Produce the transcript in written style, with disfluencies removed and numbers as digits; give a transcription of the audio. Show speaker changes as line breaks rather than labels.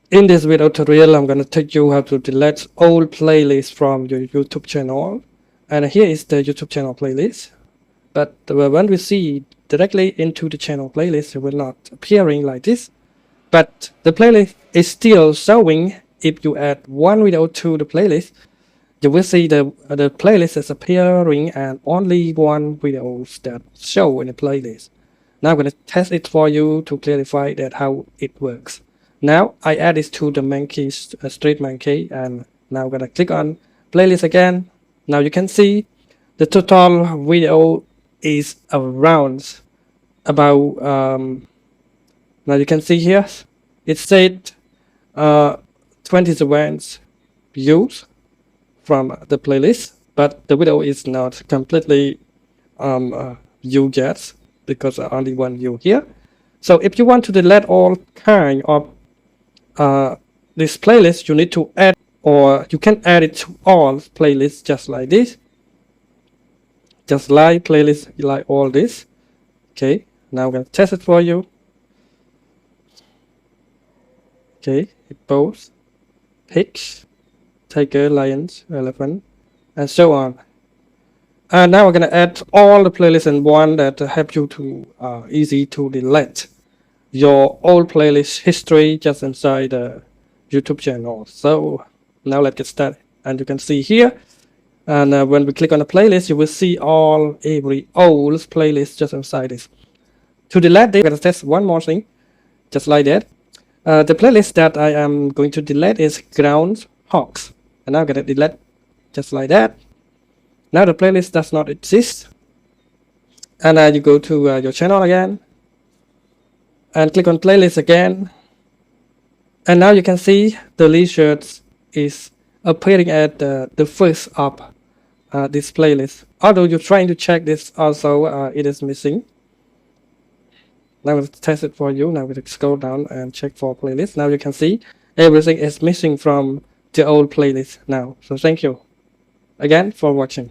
In this video tutorial, I'm going to teach you how to delete old playlists from your YouTube channel. And here is the YouTube channel playlist. But when we see directly into the channel playlist, it will not appearing like this. But the playlist is still showing. If you add one video to the playlist, you will see the playlist is appearing and only one videos that show in the playlist. Now I'm going to test it for you to clarify that how it works. Now I add this to the monkey street monkey, and now I'm going to click on playlist again. Now you can see the total video is around about now you can see here it said 27 views from the playlist, but the video is not completely viewed yet because only one view here. So if you want to delete all kind of this playlist, you need to add, or you can add it to all playlists just like this, just like playlist like all this. Okay, now I'm gonna test it for you. Okay, hippos, pigs, tiger, lions, elephant, and so on. And now we're gonna add all the playlists in one that help you to easy to delete your old playlist history just inside the YouTube channel. So now let's get started. And you can see here, and when we click on the playlist, you will see every old playlist just inside this. To delete this, we're gonna test one more thing, just like that. The playlist that I am going to delete is groundhogs, and now I'm gonna delete just like that. Now the playlist does not exist, and you go to your channel again and click on playlist again, and now you can see the list is appearing at the first of this playlist. Although you're trying to check this also, it is missing. Now I'm going to test it for you. Now we're going to scroll down and check for playlist. Now you can see everything is missing from the old playlist now. So thank you again for watching.